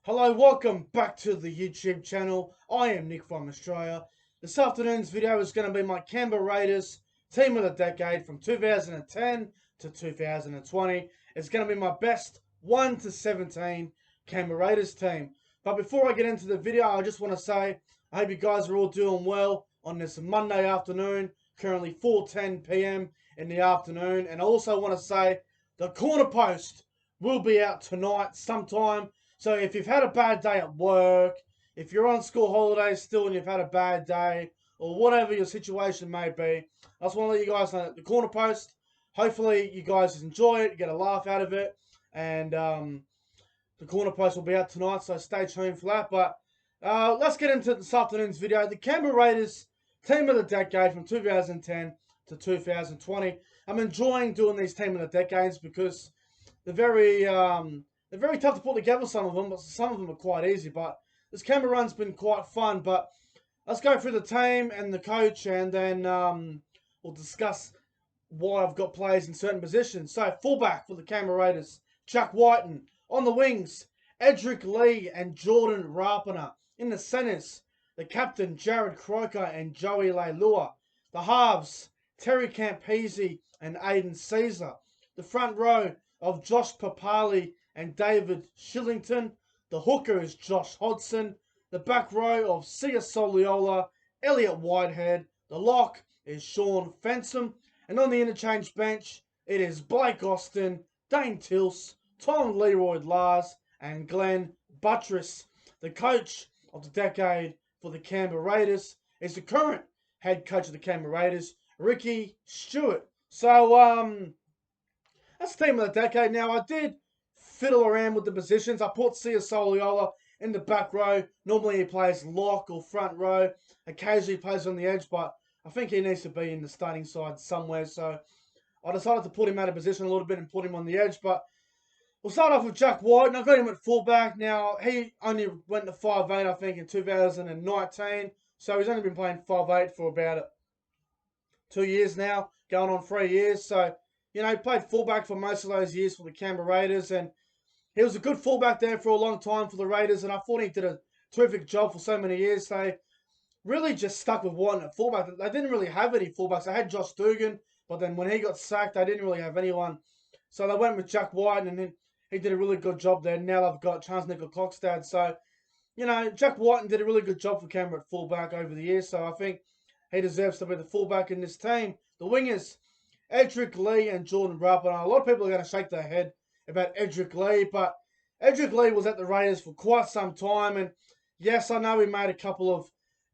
Hello, welcome back to the YouTube channel. I am Nick from Australia. This afternoon's video is going to be my Canberra Raiders team of the decade from 2010 to 2020. It's going to be my best 1 to 17 Canberra Raiders team. But before I get into the video, I just want to say I hope you guys are all doing well on this Monday afternoon, currently 4:10 p.m. in the afternoon. And I also want to say the corner post will be out tonight sometime. So if you've had a bad day at work, if you're on school holidays still and you've had a bad day, or whatever your situation may be, I just want to let you guys know that the corner post, hopefully you guys enjoy it, get a laugh out of it, and the corner post will be out tonight, so stay tuned for that. But let's get into this afternoon's video. The Canberra Raiders team of the decade from 2010 to 2020. I'm enjoying doing these team of the decades because they're very tough to put together, some of them, but some of them are quite easy. But this Canberra run's been quite fun. But let's go through the team and the coach, and then we'll discuss why I've got players in certain positions. So, fullback for the Canberra Raiders, Jack Wighton. On the wings, Edric Lee and Jordan Rapana. In the centres, the captain, Jarrod Croker and Joey Leilua. The halves, Terry Campese and Aiden Caesar. The front row of Josh Papali and David Shillington. The hooker is Josh Hodson. The back row of Sia Soliola, Elliot Whitehead. The lock is Sean Fensom. And on the interchange bench, it is Blake Austin, Dane Tilse, Tom Leroy Lars, and Glenn Buttress. The coach of the decade for the Canberra Raiders is the current head coach of the Canberra Raiders, Ricky Stewart. So, that's the team of the decade. Now, I did fiddle around with the positions. I put Sia Soliola in the back row. Normally he plays lock or front row. Occasionally he plays on the edge, but I think he needs to be in the starting side somewhere. So I decided to put him out of position a little bit and put him on the edge. But we'll start off with Jack White. I got him at fullback. Now, he only went to 5'8", I think, in 2019. So he's only been playing 5'8" for about 2 years now, going on 3 years. So, you know, he played fullback for most of those years for the Canberra Raiders. And he was a good fullback there for a long time for the Raiders. And I thought he did a terrific job for so many years. They really just stuck with one at fullback. They didn't really have any fullbacks. They had Josh Dugan, but then when he got sacked, they didn't really have anyone. So they went with Jack White, and then he did a really good job there. Now they've got Charles Nicoll-Klokstad. So, you know, Jack White did a really good job for Canberra at fullback over the years. So I think he deserves to be the fullback in this team. The wingers, Edric Lee and Jordan Rapana. A lot of people are going to shake their head about Edric Lee, but Edric Lee was at the Raiders for quite some time. And yes, I know he made a couple of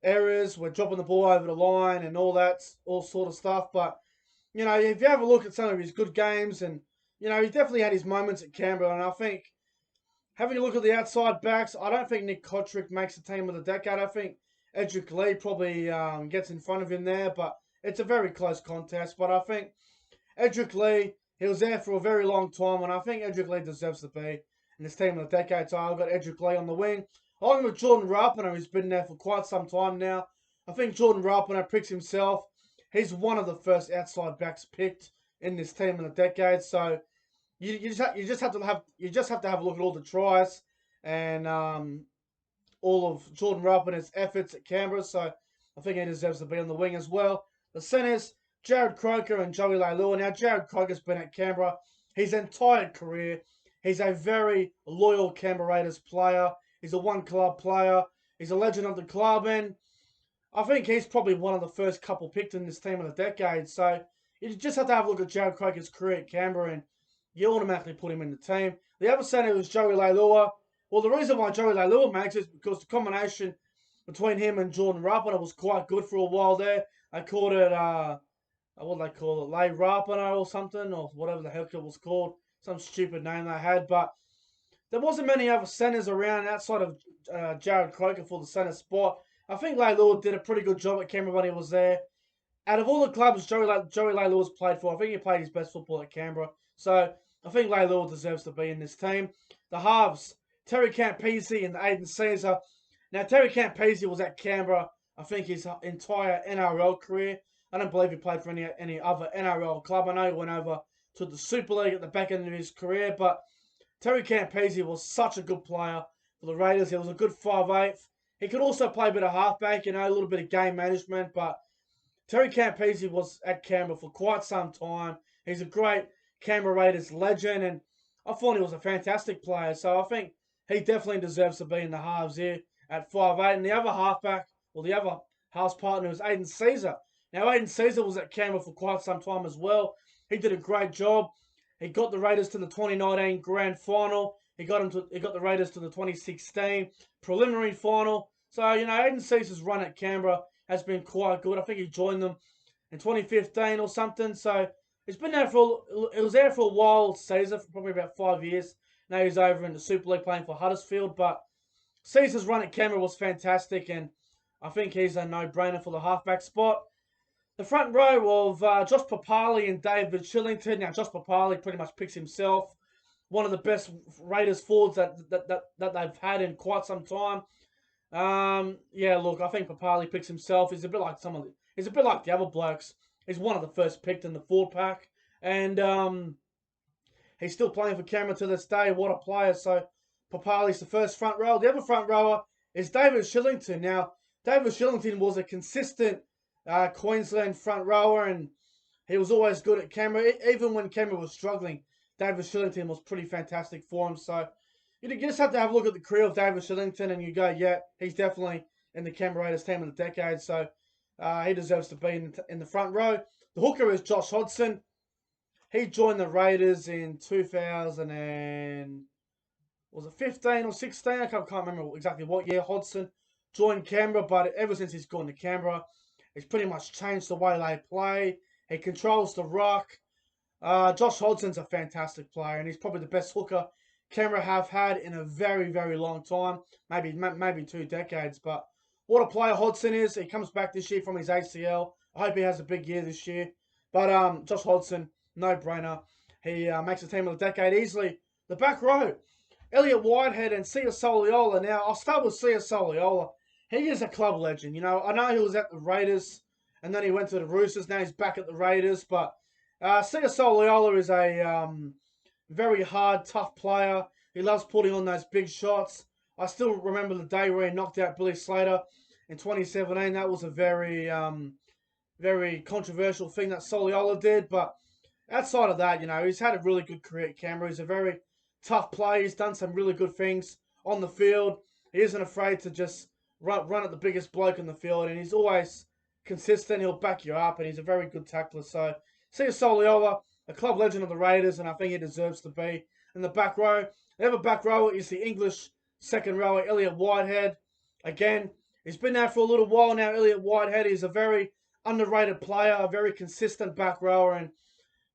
errors. We're dropping the ball over the line and all that, all sort of stuff. But, you know, if you have a look at some of his good games, and, you know, he definitely had his moments at Canberra. And I think, having a look at the outside backs, I don't think Nick Cotric makes the team of the decade. I think Edric Lee probably gets in front of him there, but it's a very close contest. But I think Edric Lee, he was there for a very long time, and I think Edric Lee deserves to be in this team of the decade. So I've got Edric Lee on the wing. Along with Jordan Rapana, who's been there for quite some time now. I think Jordan Rapana picks himself. He's one of the first outside backs picked in this team of the decade. So you just have to have a look at all the tries and all of Jordan Rapana's efforts at Canberra. So I think he deserves to be on the wing as well. The centres, Jarrod Croker and Joey Leilua. Now, Jarrod Croker's been at Canberra his entire career. He's a very loyal Canberra Raiders player. He's a one-club player. He's a legend of the club. And I think he's probably one of the first couple picked in this team of the decade. So you just have to have a look at Jarrod Croker's career at Canberra, and you automatically put him in the team. The other centre was Joey Leilua. Well, the reason why Joey Leilua makes it is because the combination between him and Jordan Rapana was quite good for a while there. They called it, what do they call it, Lay Rapana or something, or whatever the heck it was called. Some stupid name they had, but there wasn't many other centres around outside of Jarrod Croker for the centre spot. I think Leilua did a pretty good job at Canberra when he was there. Out of all the clubs Joey Leilua's played for, I think he played his best football at Canberra. So I think Leilua deserves to be in this team. The halves, Terry Campese and Aiden Caesar. Now, Terry Campese was at Canberra, I think, his entire NRL career. I don't believe he played for any other NRL club. I know he went over to the Super League at the back end of his career, but Terry Campese was such a good player for the Raiders. He was a good 5'8". He could also play a bit of halfback, a little bit of game management. But Terry Campese was at Canberra for quite some time. He's a great Canberra Raiders legend, and I thought he was a fantastic player. So I think he definitely deserves to be in the halves here at 5'8". And the other halfback, the other halves partner was Aiden Caesar. Now, Aiden Caesar was at Canberra for quite some time as well. He did a great job. He got the Raiders to the 2019 Grand Final. He got the Raiders to the 2016 Preliminary Final. So, Aiden Caesar's run at Canberra has been quite good. I think he joined them in 2015 or something. So, it was there for a while, Caesar, for probably about 5 years. Now he's over in the Super League playing for Huddersfield. But Caesar's run at Canberra was fantastic, and I think he's a no-brainer for the halfback spot. The front row of Josh Papali and David Shillington. Now, Josh Papali pretty much picks himself. One of the best Raiders forwards that they've had in quite some time. Yeah, look, I think Papali picks himself. He's a bit like the other blokes. He's one of the first picked in the forward pack, and he's still playing for Canberra to this day. What a player! So Papali's the first front row. The other front rower is David Shillington. Now, David Shillington was a consistent Queensland front rower, and he was always good at Canberra. Even when Canberra was struggling, David Shillington was pretty fantastic for him. So you just have to have a look at the career of David Shillington, and you go, yeah, he's definitely in the Canberra Raiders team of the decade. So he deserves to be in the front row. The hooker is Josh Hodgson. He joined the Raiders in 2015 or 16? I can't remember exactly what year Hodgson joined Canberra, but ever since he's gone to Canberra, it's pretty much changed the way they play. He controls the rock. Josh Hodgson's a fantastic player, and he's probably the best hooker Canberra have had in a very, very long time. Maybe 2 decades. But what a player Hodgson is. He comes back this year from his ACL. I hope he has a big year this year. But Josh Hodgson, no-brainer. He makes the team of the decade easily. The back row, Elliot Whitehead and Sia Soliola. Now, I'll start with Sia Soliola. He is a club legend. I know he was at the Raiders, and then he went to the Roosters. Now he's back at the Raiders. But Sia Soliola is a very hard, tough player. He loves putting on those big shots. I still remember the day where he knocked out Billy Slater in 2017. That was a very, very controversial thing that Soliola did. But outside of that, he's had a really good career at Canberra. He's a very tough player. He's done some really good things on the field. He isn't afraid to just run at the biggest bloke in the field, and he's always consistent. He'll back you up, and he's a very good tackler. So, Sia Soliola, a club legend of the Raiders, and I think he deserves to be in the back row. The other back rower is the English second rower, Elliot Whitehead. Again, he's been there for a little while now. Elliot Whitehead is a very underrated player, a very consistent back rower, and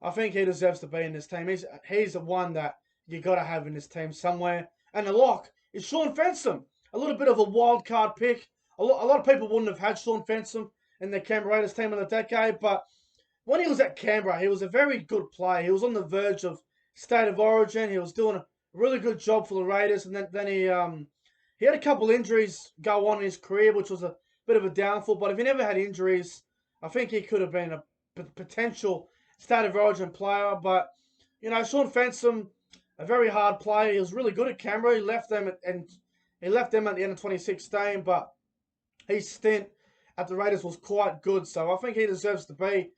I think he deserves to be in this team. He's the one that you got to have in this team somewhere. And the lock is Sean Fensom. A little bit of a wild card pick. A lot of people wouldn't have had Sean Fensom in the Canberra Raiders team of the decade, but when he was at Canberra, he was a very good player. He was on the verge of State of Origin. He was doing a really good job for the Raiders, and then he had a couple injuries go on in his career, which was a bit of a downfall. But if he never had injuries, I think he could have been a potential State of Origin player. But Sean Fensom, a very hard player. He was really good at Canberra. He left them at the end of 2016, but his stint at the Raiders was quite good. So I think he deserves to be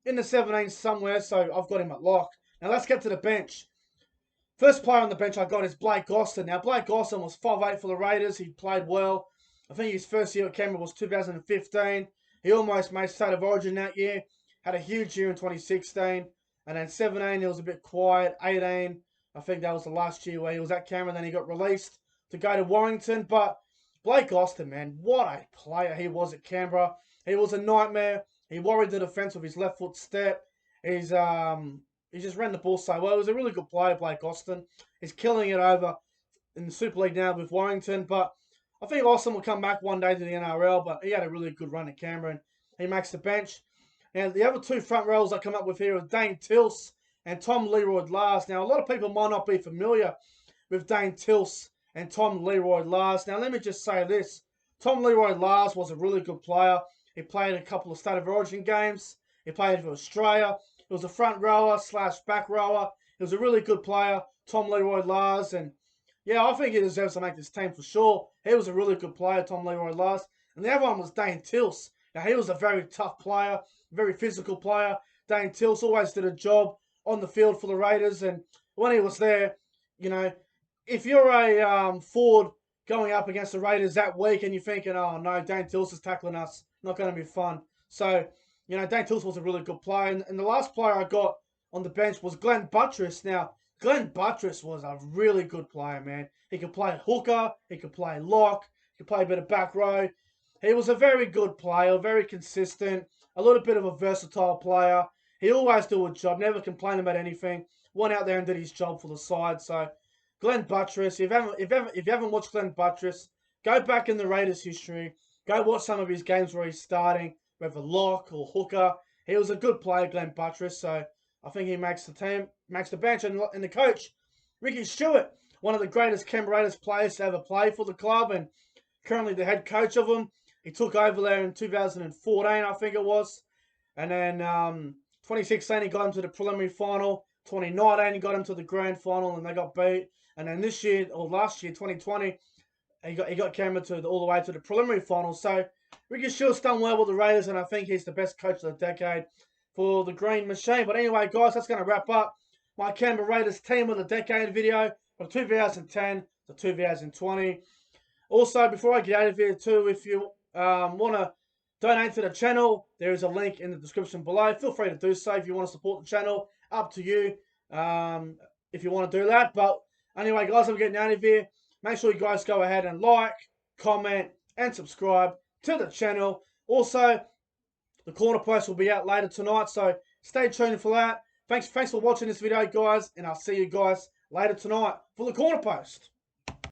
in the 17 somewhere. So I've got him at lock. Now let's get to the bench. First player on the bench I got is Blake Austin. Now, Blake Austin was 5'8" for the Raiders. He played well. I think his first year at Canberra was 2015. He almost made State of Origin that year. Had a huge year in 2016. And then 17, he was a bit quiet. 18, I think that was the last year where he was at Canberra. Then he got released to go to Warrington. But Blake Austin, man, what a player he was at Canberra. He was a nightmare. He worried the defence with his left foot step. He just ran the ball so well. He was a really good player, Blake Austin. He's killing it over in the Super League now with Warrington. But I think Austin will come back one day to the NRL. But he had a really good run at Canberra, and he makes the bench. Now, the other two front rows I come up with here are Dane Tilse and Tom Leroy-Lars. Now, a lot of people might not be familiar with Dane Tilse and Tom Leroy-Lars. Now, let me just say this. Tom Leroy-Lars was a really good player. He played a couple of State of Origin games. He played for Australia. He was a front rower / back rower. He was a really good player, Tom Leroy-Lars. And, Yeah, I think he deserves to make this team for sure. He was a really good player, Tom Leroy last. And the other one was Dane Tilse. Now, he was a very tough player, very physical player. Dane Tilse always did a job on the field for the Raiders. And when he was there, you know, if you're a forward going up against the Raiders that week and you're thinking, oh no, Dane Tilse is tackling us, not going to be fun. So, Dane Tilse was a really good player. And the last player I got on the bench was Glenn Buttress. Now, Glenn Buttress was a really good player, man. He could play hooker, he could play lock, he could play a bit of back row. He was a very good player, very consistent, a little bit of a versatile player. He always did a job, never complained about anything. Went out there and did his job for the side. So, Glenn Buttress, if you haven't watched Glenn Buttress, go back in the Raiders' history. Go watch some of his games where he's starting, whether lock or hooker. He was a good player, Glenn Buttress. So I think he makes the team, makes the bench, and the coach, Ricky Stewart, one of the greatest Canberra Raiders players to ever play for the club, and currently the head coach of them. He took over there in 2014, I think it was, and then 2016 he got him to the preliminary final. 2019 he got him to the grand final, and they got beat. And then this year or last year, 2020, he got Canberra to all the way to the preliminary final. So Ricky Stewart's done well with the Raiders, and I think he's the best coach of the decade for the Green Machine. But anyway, guys, that's going to wrap up my Canberra Raiders team of the decade video from 2010 to 2020. Also, before I get out of here too, if you want to donate to the channel, there is a link in the description below. Feel free to do so if you want to support the channel. Up to you if you want to do that. But anyway, guys, I'm getting out of here. Make sure you guys go ahead and like, comment, and subscribe to the channel. Also, the corner post will be out later tonight, so stay tuned for that. Thanks for watching this video, guys, and I'll see you guys later tonight for the corner post.